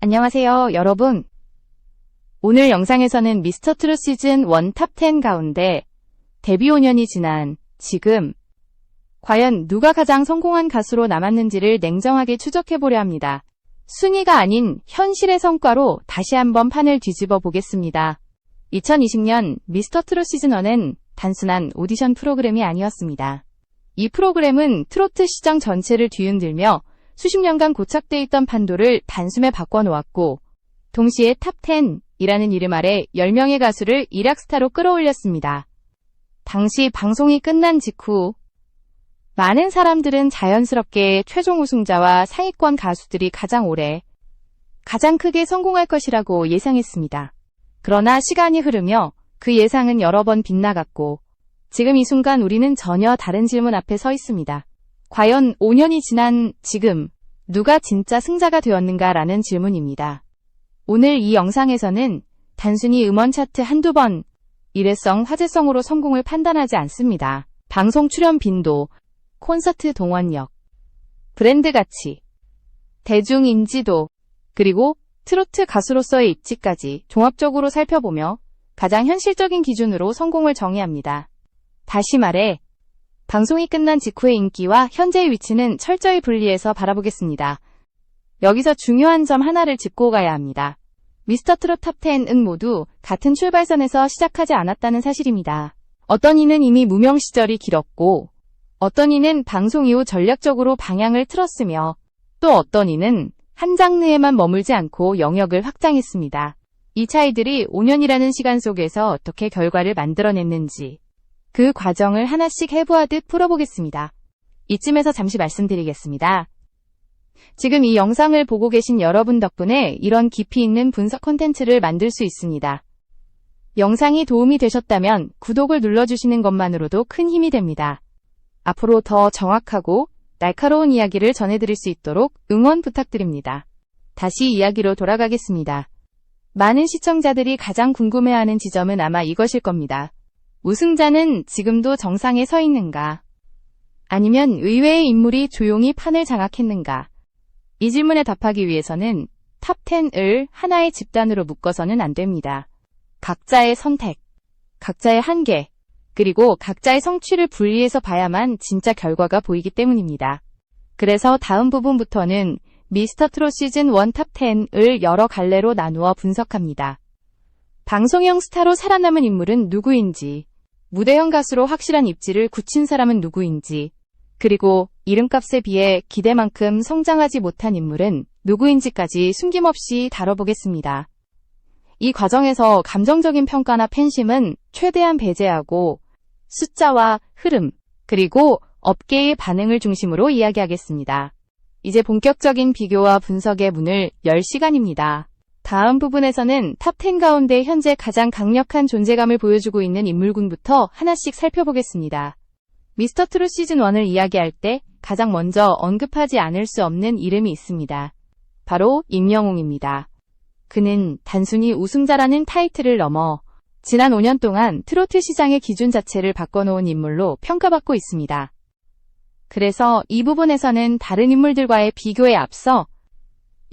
안녕하세요, 여러분. 오늘 영상에서는 미스터 트롯 시즌 1 탑 10 가운데 데뷔 5년이 지난 지금 과연 누가 가장 성공한 가수로 남았는지를 냉정하게 추적해보려 합니다. 순위가 아닌 현실의 성과로 다시 한번 판을 뒤집어 보겠습니다. 2020년 미스터 트롯 시즌 1은 단순한 오디션 프로그램이 아니었습니다. 이 프로그램은 트로트 시장 전체를 뒤흔들며 수십 년간 고착돼 있던 판도를 단숨에 바꿔놓았고, 동시에 탑 10이라는 이름 아래 10명의 가수를 일약스타로 끌어올렸습니다. 당시 방송이 끝난 직후 많은 사람들은 자연스럽게 최종 우승자와 상위권 가수들이 가장 오래, 가장 크게 성공할 것이라고 예상했습니다. 그러나 시간이 흐르며 그 예상은 여러 번 빗나갔고, 지금 이 순간 우리는 전혀 다른 질문 앞에 서 있습니다. 과연 5년이 지난 지금 누가 진짜 승자가 되었는가라는 질문입니다. 오늘 이 영상에서는 단순히 음원 차트 한두 번, 일회성, 화제성으로 성공을 판단하지 않습니다. 방송 출연 빈도, 콘서트 동원력, 브랜드 가치, 대중 인지도, 그리고 트로트 가수로서의 입지까지 종합적으로 살펴보며 가장 현실적인 기준으로 성공을 정의합니다. 다시 말해, 방송이 끝난 직후의 인기와 현재의 위치는 철저히 분리해서 바라보겠습니다. 여기서 중요한 점 하나를 짚고 가야 합니다. 미스터 트롯 탑 10은 모두 같은 출발선에서 시작하지 않았다는 사실입니다. 어떤 이는 이미 무명 시절이 길었고, 어떤 이는 방송 이후 전략적으로 방향을 틀었으며, 또 어떤 이는 한 장르에만 머물지 않고 영역을 확장했습니다. 이 차이들이 5년이라는 시간 속에서 어떻게 결과를 만들어냈는지, 그 과정을 하나씩 해부하듯 풀어보겠습니다. 이쯤에서 잠시 말씀드리겠습니다. 지금 이 영상을 보고 계신 여러분 덕분에 이런 깊이 있는 분석 콘텐츠를 만들 수 있습니다. 영상이 도움이 되셨다면 구독을 눌러주시는 것만으로도 큰 힘이 됩니다. 앞으로 더 정확하고 날카로운 이야기를 전해드릴 수 있도록 응원 부탁드립니다. 다시 이야기로 돌아가겠습니다. 많은 시청자들이 가장 궁금해하는 지점은 아마 이것일 겁니다. 우승자는 지금도 정상에 서 있는가? 아니면 의외의 인물이 조용히 판을 장악했는가? 이 질문에 답하기 위해서는 탑 10을 하나의 집단으로 묶어서는 안 됩니다. 각자의 선택, 각자의 한계, 그리고 각자의 성취를 분리해서 봐야만 진짜 결과가 보이기 때문입니다. 그래서 다음 부분부터는 미스터 트롯 시즌 1 탑 10을 여러 갈래로 나누어 분석합니다. 방송형 스타로 살아남은 인물은 누구인지, 무대형 가수로 확실한 입지를 굳힌 사람은 누구인지, 그리고 이름값에 비해 기대만큼 성장하지 못한 인물은 누구인지까지 숨김없이 다뤄보겠습니다. 이 과정에서 감정적인 평가나 팬심은 최대한 배제하고 숫자와 흐름, 그리고 업계의 반응을 중심으로 이야기하겠습니다. 이제 본격적인 비교와 분석의 문을 열 시간입니다. 다음 부분에서는 탑 10 가운데 현재 가장 강력한 존재감을 보여주고 있는 인물군부터 하나씩 살펴보겠습니다. 미스터 트롯 시즌 1을 이야기할 때 가장 먼저 언급하지 않을 수 없는 이름이 있습니다. 바로 임영웅입니다. 그는 단순히 우승자라는 타이틀을 넘어 지난 5년 동안 트로트 시장의 기준 자체를 바꿔놓은 인물로 평가받고 있습니다. 그래서 이 부분에서는 다른 인물들과의 비교에 앞서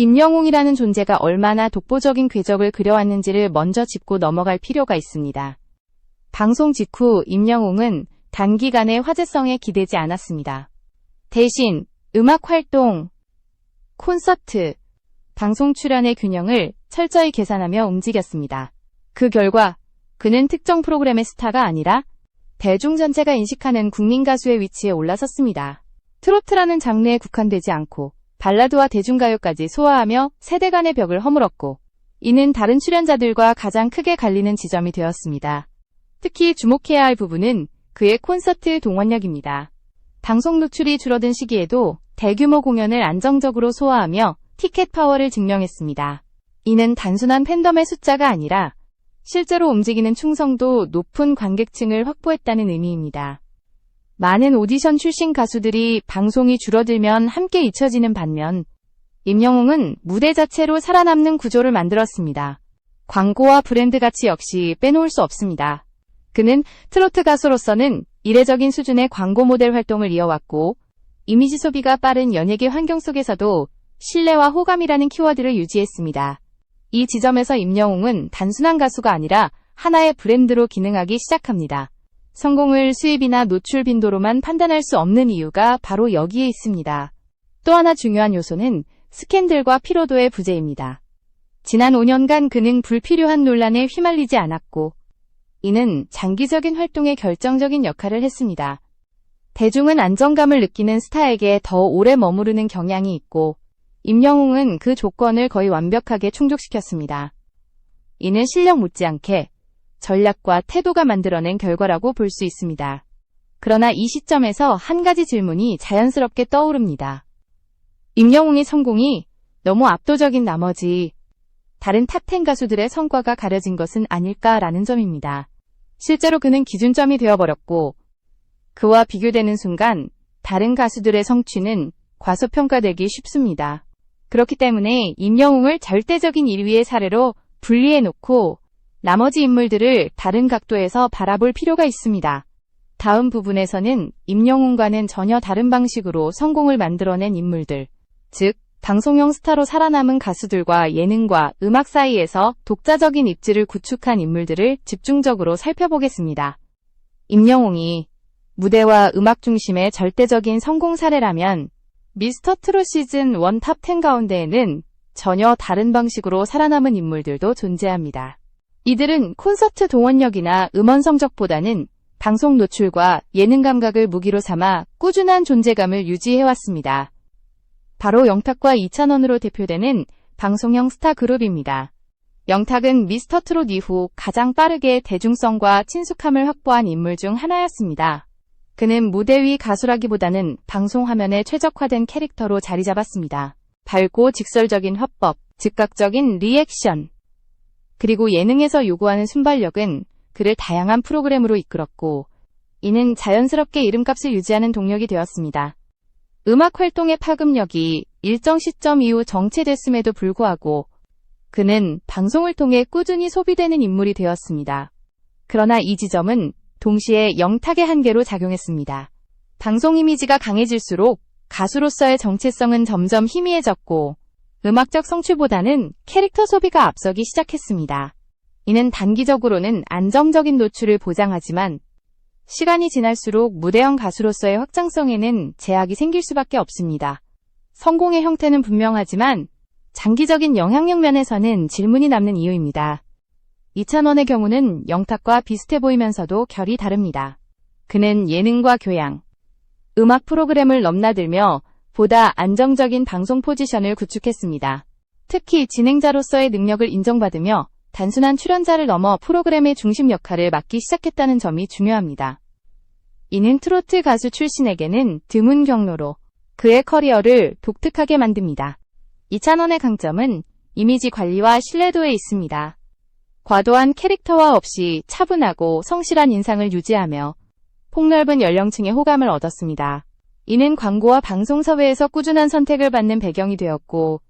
임영웅이라는 존재가 얼마나 독보적인 궤적을 그려왔는지를 먼저 짚고 넘어갈 필요가 있습니다. 방송 직후 임영웅은 단기간에 화제성에 기대지 않았습니다. 대신 음악 활동, 콘서트, 방송 출연의 균형을 철저히 계산하며 움직였습니다. 그 결과 그는 특정 프로그램의 스타가 아니라 대중 전체가 인식하는 국민 가수의 위치에 올라섰습니다. 트로트라는 장르에 국한되지 않고 발라드와 대중가요까지 소화하며 세대 간의 벽을 허물었고, 이는 다른 출연자들과 가장 크게 갈리는 지점이 되었습니다. 특히 주목해야 할 부분은 그의 콘서트 동원력입니다. 방송 노출이 줄어든 시기에도 대규모 공연을 안정적으로 소화하며 티켓 파워를 증명했습니다. 이는 단순한 팬덤의 숫자가 아니라 실제로 움직이는 충성도 높은 관객층을 확보했다는 의미입니다. 많은 오디션 출신 가수들이 방송이 줄어들면 함께 잊혀지는 반면 임영웅은 무대 자체로 살아남는 구조를 만들었습니다. 광고와 브랜드 가치 역시 빼놓을 수 없습니다. 그는 트로트 가수로서는 이례적인 수준의 광고 모델 활동을 이어왔고, 이미지 소비가 빠른 연예계 환경 속에서도 신뢰와 호감이라는 키워드를 유지했습니다. 이 지점에서 임영웅은 단순한 가수가 아니라 하나의 브랜드로 기능하기 시작합니다. 성공을 수입이나 노출 빈도로만 판단할 수 없는 이유가 바로 여기에 있습니다. 또 하나 중요한 요소는 스캔들과 피로도의 부재입니다. 지난 5년간 그는 불필요한 논란에 휘말리지 않았고, 이는 장기적인 활동에 결정적인 역할을 했습니다. 대중은 안정감을 느끼는 스타에게 더 오래 머무르는 경향이 있고, 임영웅은 그 조건을 거의 완벽하게 충족시켰습니다. 이는 실력 못지않게 전략과 태도가 만들어낸 결과라고 볼 수 있습니다. 그러나 이 시점에서 한 가지 질문이 자연스럽게 떠오릅니다. 임영웅의 성공이 너무 압도적인 나머지 다른 탑10 가수들의 성과가 가려진 것은 아닐까라는 점입니다. 실제로 그는 기준점이 되어버렸고, 그와 비교되는 순간 다른 가수들의 성취는 과소평가되기 쉽습니다. 그렇기 때문에 임영웅을 절대적인 1위의 사례로 분리해놓고 나머지 인물들을 다른 각도에서 바라볼 필요가 있습니다. 다음 부분에서는 임영웅과는 전혀 다른 방식으로 성공을 만들어낸 인물들, 즉 방송형 스타로 살아남은 가수들과 예능과 음악 사이에서 독자적인 입지를 구축한 인물들을 집중적으로 살펴보겠습니다. 임영웅이 무대와 음악 중심의 절대적인 성공 사례라면 미스터트롯 시즌 1 탑10 가운데에는 전혀 다른 방식으로 살아남은 인물들도 존재합니다. 이들은 콘서트 동원력이나 음원 성적보다는 방송 노출과 예능 감각을 무기로 삼아 꾸준한 존재감을 유지해왔습니다. 바로 영탁과 이찬원으로 대표되는 방송형 스타 그룹입니다. 영탁은 미스터트롯 이후 가장 빠르게 대중성과 친숙함을 확보한 인물 중 하나였습니다. 그는 무대 위 가수라기보다는 방송 화면에 최적화된 캐릭터로 자리 잡았습니다. 밝고 직설적인 화법, 즉각적인 리액션, 그리고 예능에서 요구하는 순발력은 그를 다양한 프로그램으로 이끌었고, 이는 자연스럽게 이름값을 유지하는 동력이 되었습니다. 음악 활동의 파급력이 일정 시점 이후 정체됐음에도 불구하고 그는 방송을 통해 꾸준히 소비되는 인물이 되었습니다. 그러나 이 지점은 동시에 영탁의 한계로 작용했습니다. 방송 이미지가 강해질수록 가수로서의 정체성은 점점 희미해졌고 음악적 성취보다는 캐릭터 소비가 앞서기 시작했습니다. 이는 단기적으로는 안정적인 노출을 보장하지만 시간이 지날수록 무대형 가수로서의 확장성에는 제약이 생길 수밖에 없습니다. 성공의 형태는 분명하지만 장기적인 영향력 면에서는 질문이 남는 이유입니다. 이찬원의 경우는 영탁과 비슷해 보이면서도 결이 다릅니다. 그는 예능과 교양, 음악 프로그램을 넘나들며 보다 안정적인 방송 포지션을 구축했습니다. 특히 진행자로서의 능력을 인정받으며 단순한 출연자를 넘어 프로그램의 중심 역할을 맡기 시작했다는 점이 중요합니다. 이는 트로트 가수 출신에게는 드문 경로로 그의 커리어를 독특하게 만듭니다. 이찬원의 강점은 이미지 관리와 신뢰도에 있습니다. 과도한 캐릭터화 없이 차분하고 성실한 인상을 유지하며 폭넓은 연령층의 호감을 얻었습니다. 이는 광고와 방송 섭외에서 꾸준한 선택을 받는 배경이 되었고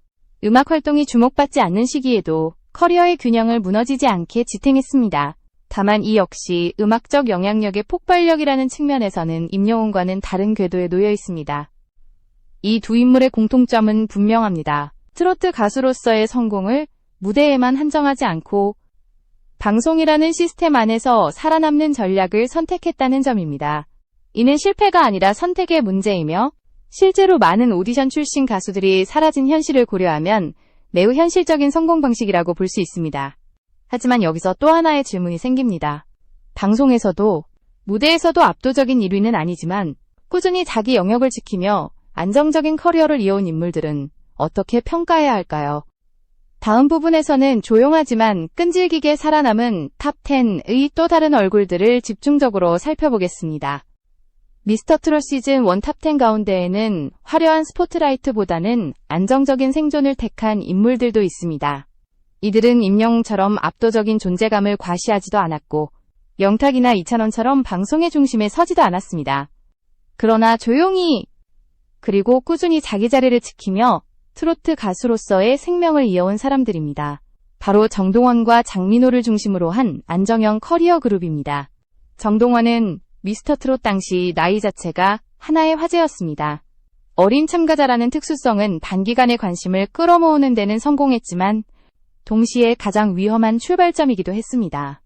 음악 활동이 주목받지 않는 시기에도 커리어의 균형을 무너지지 않게 지탱했습니다. 다만 이 역시 음악적 영향력의 폭발력이라는 측면에서는 임영웅과는 다른 궤도에 놓여 있습니다. 이 두 인물의 공통점은 분명합니다. 트로트 가수로서의 성공을 무대에만 한정하지 않고 방송이라는 시스템 안에서 살아남는 전략을 선택했다는 점입니다. 이는 실패가 아니라 선택의 문제이며 실제로 많은 오디션 출신 가수들이 사라진 현실을 고려하면 매우 현실적인 성공 방식이라고 볼 수 있습니다. 하지만 여기서 또 하나의 질문이 생깁니다. 방송에서도 무대에서도 압도적인 1위는 아니지만 꾸준히 자기 영역을 지키며 안정적인 커리어를 이어온 인물들은 어떻게 평가해야 할까요? 다음 부분에서는 조용하지만 끈질기게 살아남은 탑10의 또 다른 얼굴들을 집중적으로 살펴보겠습니다. 미스터트롯 시즌 1 탑10 가운데에는 화려한 스포트라이트보다는 안정적인 생존을 택한 인물들도 있습니다. 이들은 임영웅처럼 압도적인 존재감을 과시하지도 않았고 영탁이나 이찬원처럼 방송의 중심에 서지도 않았습니다. 그러나 조용히 그리고 꾸준히 자기 자리를 지키며 트로트 가수로서의 생명을 이어온 사람들입니다. 바로 정동원과 장민호를 중심으로 한 안정형 커리어 그룹입니다. 정동원은 미스터트롯 당시 나이 자체가 하나의 화제였습니다. 어린 참가자라는 특수성은 단기간의 관심을 끌어모으는 데는 성공했지만 동시에 가장 위험한 출발점이기도 했습니다.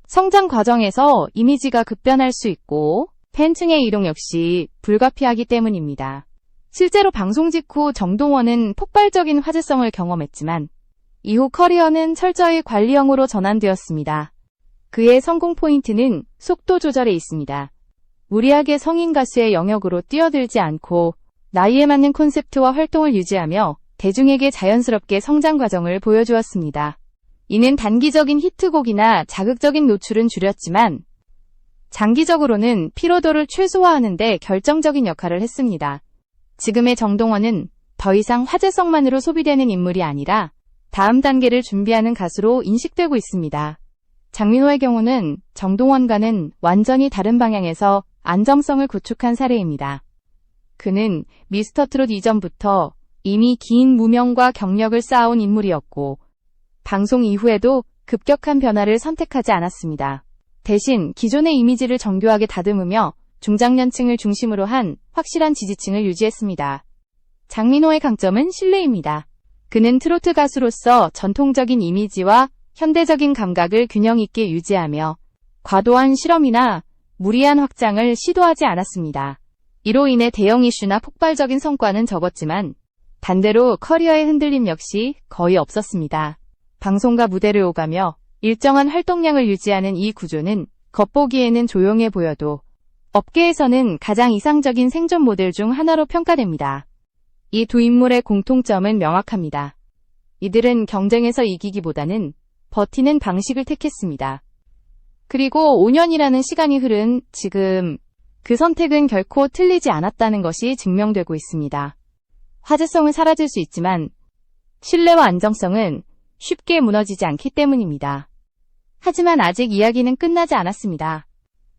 성장 과정에서 이미지가 급변할 수 있고 팬층의 이동 역시 불가피하기 때문입니다. 실제로 방송 직후 정동원은 폭발적인 화제성을 경험했지만 이후 커리어는 철저히 관리형으로 전환되었습니다. 그의 성공 포인트는 속도 조절에 있습니다. 무리하게 성인 가수의 영역으로 뛰어들지 않고 나이에 맞는 콘셉트와 활동을 유지하며 대중에게 자연스럽게 성장 과정을 보여주었습니다. 이는 단기적인 히트곡이나 자극적인 노출은 줄였지만 장기적으로는 피로도를 최소화하는 데 결정적인 역할을 했습니다. 지금의 정동원은 더 이상 화제성만으로 소비되는 인물이 아니라 다음 단계를 준비하는 가수로 인식되고 있습니다. 장민호의 경우는 정동원과는 완전히 다른 방향에서 안정성을 구축한 사례입니다. 그는 미스터트롯 이전부터 이미 긴 무명과 경력을 쌓아온 인물이었고 방송 이후에도 급격한 변화를 선택하지 않았습니다. 대신 기존의 이미지를 정교하게 다듬으며 중장년층을 중심으로 한 확실한 지지층을 유지했습니다. 장민호의 강점은 신뢰입니다. 그는 트로트 가수로서 전통적인 이미지와 현대적인 감각을 균형 있게 유지하며 과도한 실험이나 무리한 확장을 시도하지 않았습니다. 이로 인해 대형 이슈나 폭발적인 성과는 적었지만 반대로 커리어의 흔들림 역시 거의 없었습니다. 방송과 무대를 오가며 일정한 활동량을 유지하는 이 구조는 겉보기에는 조용해 보여도 업계에서는 가장 이상적인 생존 모델 중 하나로 평가됩니다. 이 두 인물의 공통점은 명확합니다. 이들은 경쟁에서 이기기보다는 버티는 방식을 택했습니다. 그리고 5년이라는 시간이 흐른 지금 그 선택은 결코 틀리지 않았다는 것이 증명되고 있습니다. 화제성은 사라질 수 있지만 신뢰와 안정성은 쉽게 무너지지 않기 때문입니다. 하지만 아직 이야기는 끝나지 않았습니다.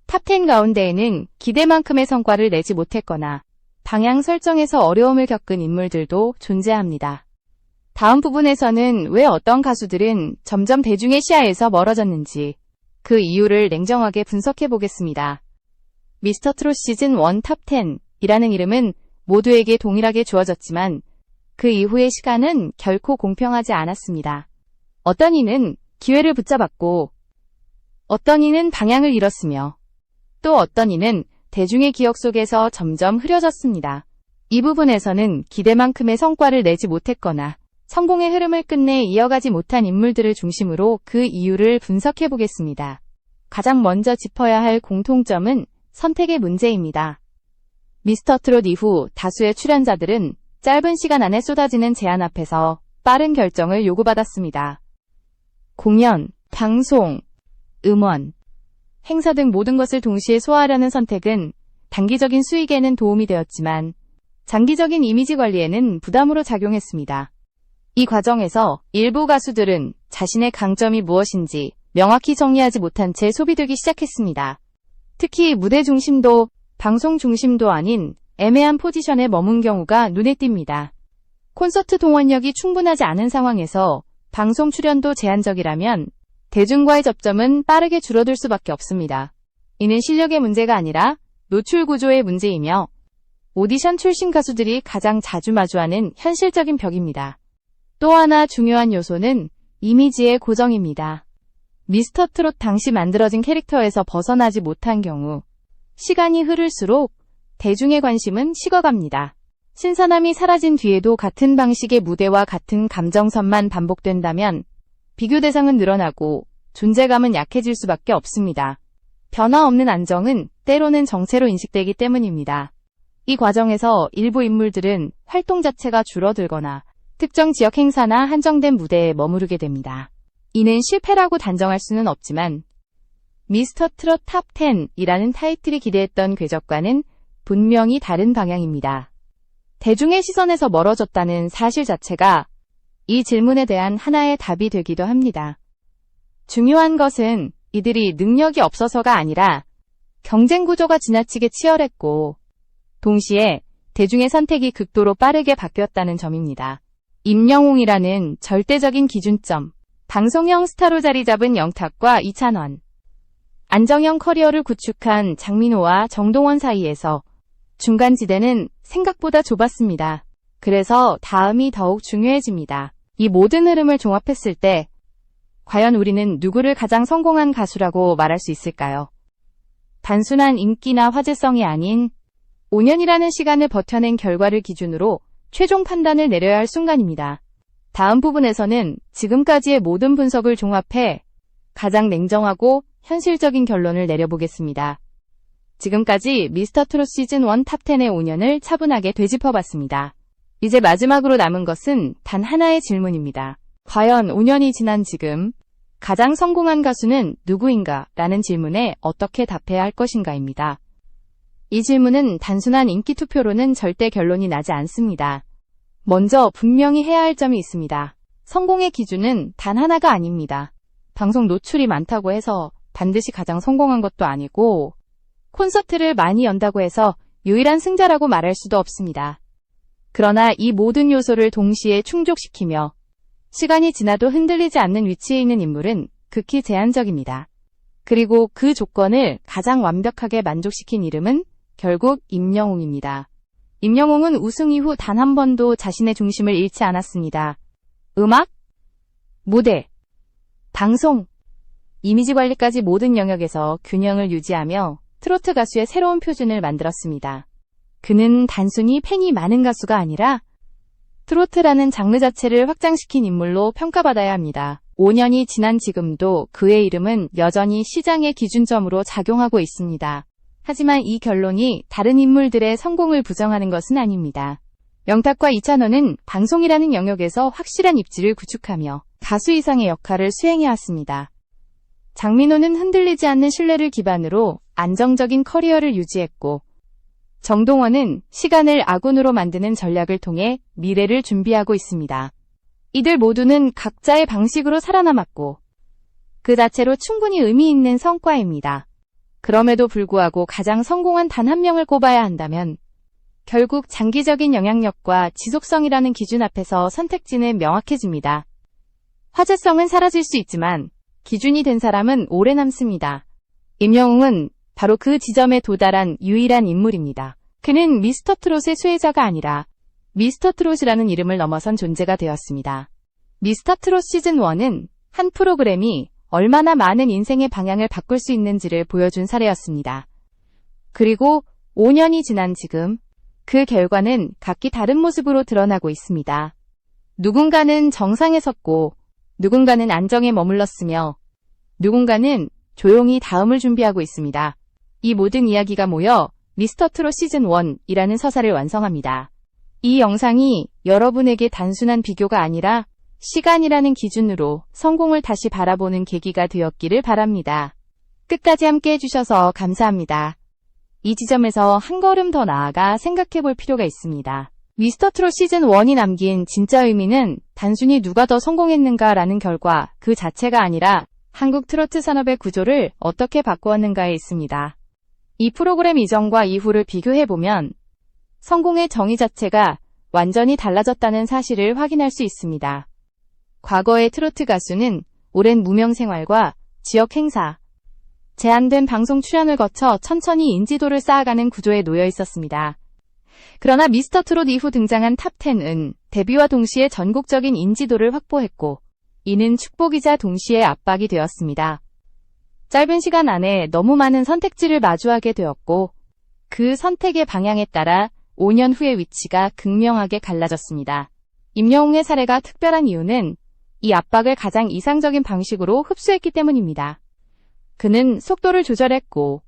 탑10 가운데에는 기대만큼의 성과를 내지 못했거나 방향 설정에서 어려움을 겪은 인물들도 존재합니다. 다음 부분에서는 왜 어떤 가수들은 점점 대중의 시야에서 멀어졌는지 그 이유를 냉정하게 분석해 보겠습니다. 미스터트롯 시즌 1 탑10이라는 이름은 모두에게 동일하게 주어졌지만 그 이후의 시간은 결코 공평하지 않았습니다. 어떤 이는 기회를 붙잡았고 어떤 이는 방향을 잃었으며 또 어떤 이는 대중의 기억 속에서 점점 흐려졌습니다. 이 부분에서는 기대만큼의 성과를 내지 못했거나 성공의 흐름을 끝내 이어가지 못한 인물들을 중심으로 그 이유를 분석해 보겠습니다. 가장 먼저 짚어야 할 공통점은 선택의 문제입니다. 미스터트롯 이후 다수의 출연자들은 짧은 시간 안에 쏟아지는 제안 앞에서 빠른 결정을 요구받았습니다. 공연, 방송, 음원, 행사 등 모든 것을 동시에 소화하려는 선택은 단기적인 수익에는 도움이 되었지만 장기적인 이미지 관리에는 부담으로 작용했습니다. 이 과정에서 일부 가수들은 자신의 강점이 무엇인지 명확히 정리하지 못한 채 소비되기 시작했습니다. 특히 무대 중심도, 방송 중심도 아닌 애매한 포지션에 머문 경우가 눈에 띕니다. 콘서트 동원력이 충분하지 않은 상황에서 방송 출연도 제한적이라면 대중과의 접점은 빠르게 줄어들 수밖에 없습니다. 이는 실력의 문제가 아니라 노출 구조의 문제이며 오디션 출신 가수들이 가장 자주 마주하는 현실적인 벽입니다. 또 하나 중요한 요소는 이미지의 고정입니다. 미스터트롯 당시 만들어진 캐릭터에서 벗어나지 못한 경우 시간이 흐를수록 대중의 관심은 식어갑니다. 신선함이 사라진 뒤에도 같은 방식의 무대와 같은 감정선만 반복된다면 비교 대상은 늘어나고 존재감은 약해질 수밖에 없습니다. 변화 없는 안정은 때로는 정체로 인식되기 때문입니다. 이 과정에서 일부 인물들은 활동 자체가 줄어들거나 특정 지역 행사나 한정된 무대에 머무르게 됩니다. 이는 실패라고 단정할 수는 없지만 미스터트롯 탑10이라는 타이틀이 기대했던 궤적과는 분명히 다른 방향입니다. 대중의 시선에서 멀어졌다는 사실 자체가 이 질문에 대한 하나의 답이 되기도 합니다. 중요한 것은 이들이 능력이 없어서가 아니라 경쟁 구조가 지나치게 치열했고 동시에 대중의 선택이 극도로 빠르게 바뀌었다는 점입니다. 임영웅이라는 절대적인 기준점, 방송형 스타로 자리 잡은 영탁과 이찬원, 안정형 커리어를 구축한 장민호와 정동원 사이에서 중간지대는 생각보다 좁았습니다. 그래서 다음이 더욱 중요해집니다. 이 모든 흐름을 종합했을 때 과연 우리는 누구를 가장 성공한 가수라고 말할 수 있을까요? 단순한 인기나 화제성이 아닌 5년이라는 시간을 버텨낸 결과를 기준으로 최종 판단을 내려야 할 순간입니다. 다음 부분에서는 지금까지의 모든 분석을 종합해 가장 냉정하고 현실적인 결론을 내려보겠습니다. 지금까지 미스터트롯 시즌1 탑10의 5년을 차분하게 되짚어봤습니다. 이제 마지막으로 남은 것은 단 하나의 질문입니다. 과연 5년이 지난 지금 가장 성공한 가수는 누구인가? 라는 질문에 어떻게 답해야 할 것인가입니다. 이 질문은 단순한 인기 투표로는 절대 결론이 나지 않습니다. 먼저 분명히 해야 할 점이 있습니다. 성공의 기준은 단 하나가 아닙니다. 방송 노출이 많다고 해서 반드시 가장 성공한 것도 아니고 콘서트를 많이 연다고 해서 유일한 승자라고 말할 수도 없습니다. 그러나 이 모든 요소를 동시에 충족시키며 시간이 지나도 흔들리지 않는 위치에 있는 인물은 극히 제한적입니다. 그리고 그 조건을 가장 완벽하게 만족시킨 이름은 결국 임영웅입니다. 임영웅은 우승 이후 단 한 번도 자신의 중심을 잃지 않았습니다. 음악, 무대, 방송, 이미지 관리까지 모든 영역에서 균형을 유지하며 트로트 가수의 새로운 표준을 만들었습니다. 그는 단순히 팬이 많은 가수가 아니라 트로트라는 장르 자체를 확장시킨 인물로 평가받아야 합니다. 5년이 지난 지금도 그의 이름은 여전히 시장의 기준점으로 작용하고 있습니다. 하지만 이 결론이 다른 인물들의 성공을 부정하는 것은 아닙니다. 영탁과 이찬원은 방송이라는 영역에서 확실한 입지를 구축하며 가수 이상의 역할을 수행해왔습니다. 장민호는 흔들리지 않는 신뢰를 기반으로 안정적인 커리어를 유지했고, 정동원은 시간을 아군으로 만드는 전략을 통해 미래를 준비하고 있습니다. 이들 모두는 각자의 방식으로 살아남았고 그 자체로 충분히 의미 있는 성과입니다. 그럼에도 불구하고 가장 성공한 단 한 명을 꼽아야 한다면 결국 장기적인 영향력과 지속성이라는 기준 앞에서 선택지는 명확해집니다. 화제성은 사라질 수 있지만 기준이 된 사람은 오래 남습니다. 임영웅은 바로 그 지점에 도달한 유일한 인물입니다. 그는 미스터트롯의 수혜자가 아니라 미스터트롯이라는 이름을 넘어선 존재가 되었습니다. 미스터트롯 시즌1은 한 프로그램이 얼마나 많은 인생의 방향을 바꿀 수 있는지를 보여준 사례였습니다. 그리고 5년이 지난 지금 그 결과는 각기 다른 모습으로 드러나고 있습니다. 누군가는 정상에 섰고 누군가는 안정에 머물렀으며 누군가는 조용히 다음을 준비하고 있습니다. 이 모든 이야기가 모여 미스터트롯 시즌1이라는 서사를 완성합니다. 이 영상이 여러분에게 단순한 비교가 아니라 시간이라는 기준으로 성공을 다시 바라보는 계기가 되었기를 바랍니다. 끝까지 함께 해주셔서 감사합니다. 이 지점에서 한 걸음 더 나아가 생각해 볼 필요가 있습니다. 미스터트롯 시즌1이 남긴 진짜 의미는 단순히 누가 더 성공했는가라는 결과 그 자체가 아니라 한국 트로트 산업의 구조를 어떻게 바꾸었는가에 있습니다. 이 프로그램 이전과 이후를 비교해보면 성공의 정의 자체가 완전히 달라졌다는 사실을 확인할 수 있습니다. 과거의 트로트 가수는 오랜 무명 생활과 지역 행사, 제한된 방송 출연을 거쳐 천천히 인지도를 쌓아가는 구조에 놓여 있었습니다. 그러나 미스터트롯 이후 등장한 탑10은 데뷔와 동시에 전국적인 인지도를 확보했고 이는 축복이자 동시에 압박이 되었습니다. 짧은 시간 안에 너무 많은 선택지를 마주하게 되었고 그 선택의 방향에 따라 5년 후의 위치가 극명하게 갈라졌습니다. 임영웅의 사례가 특별한 이유는 이 압박을 가장 이상적인 방식으로 흡수했기 때문입니다. 그는 속도를 조절했고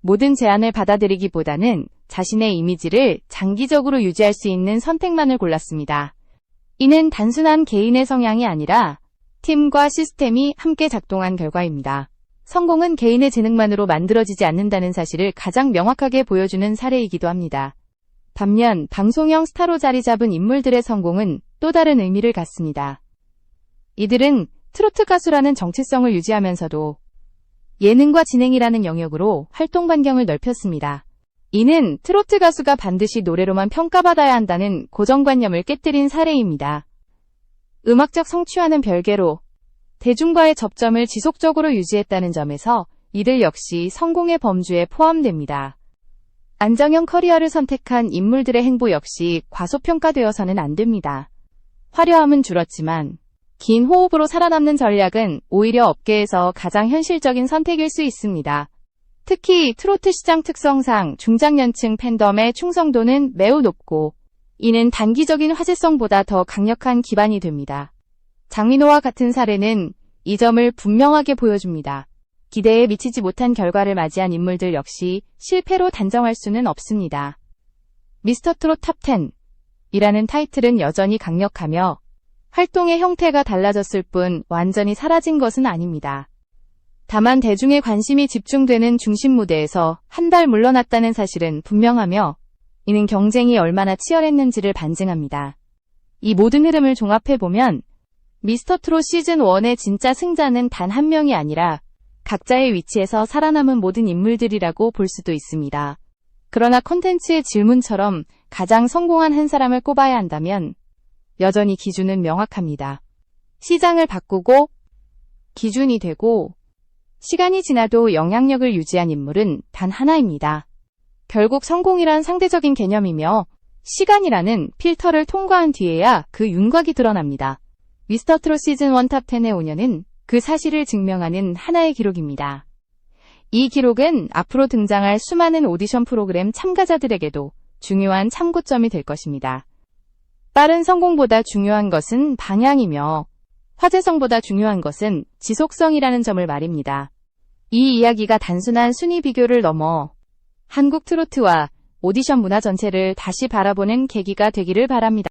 모든 제안을 받아들이기보다는 자신의 이미지를 장기적으로 유지할 수 있는 선택만을 골랐습니다. 이는 단순한 개인의 성향이 아니라 팀과 시스템이 함께 작동한 결과입니다. 성공은 개인의 재능만으로 만들어지지 않는다는 사실을 가장 명확하게 보여주는 사례이기도 합니다. 반면 방송형 스타로 자리 잡은 인물들의 성공은 또 다른 의미를 갖습니다. 이들은 트로트 가수라는 정체성을 유지하면서도 예능과 진행이라는 영역으로 활동 반경을 넓혔습니다. 이는 트로트 가수가 반드시 노래로만 평가받아야 한다는 고정관념을 깨뜨린 사례입니다. 음악적 성취와는 별개로 대중과의 접점을 지속적으로 유지했다는 점에서 이들 역시 성공의 범주에 포함됩니다. 안정형 커리어를 선택한 인물들의 행보 역시 과소평가되어서는 안 됩니다. 화려함은 줄었지만 긴 호흡으로 살아남는 전략은 오히려 업계에서 가장 현실적인 선택일 수 있습니다. 특히 트로트 시장 특성상 중장년층 팬덤의 충성도는 매우 높고 이는 단기적인 화제성보다 더 강력한 기반이 됩니다. 장민호와 같은 사례는 이 점을 분명하게 보여줍니다. 기대에 미치지 못한 결과를 맞이한 인물들 역시 실패로 단정할 수는 없습니다. 미스터 트롯 탑10 이라는 타이틀은 여전히 강력하며 활동의 형태가 달라졌을 뿐 완전히 사라진 것은 아닙니다. 다만 대중의 관심이 집중되는 중심 무대에서 한 달 물러났다는 사실은 분명하며 이는 경쟁이 얼마나 치열했는지를 반증합니다. 이 모든 흐름을 종합해보면 미스터 트롯 시즌1의 진짜 승자는 단 한 명이 아니라 각자의 위치에서 살아남은 모든 인물들이라고 볼 수도 있습니다. 그러나 콘텐츠의 질문처럼 가장 성공한 한 사람을 꼽아야 한다면 여전히 기준은 명확합니다. 시장을 바꾸고 기준이 되고 시간이 지나도 영향력을 유지한 인물은 단 하나입니다. 결국 성공이란 상대적인 개념이며 시간이라는 필터를 통과한 뒤에야 그 윤곽이 드러납니다. 미스터 트롯 시즌1 탑10의 5년은 그 사실을 증명하는 하나의 기록입니다. 이 기록은 앞으로 등장할 수많은 오디션 프로그램 참가자들에게도 중요한 참고점이 될 것입니다. 빠른 성공보다 중요한 것은 방향이며 화제성보다 중요한 것은 지속성이라는 점을 말입니다. 이 이야기가 단순한 순위 비교를 넘어 한국 트로트와 오디션 문화 전체를 다시 바라보는 계기가 되기를 바랍니다.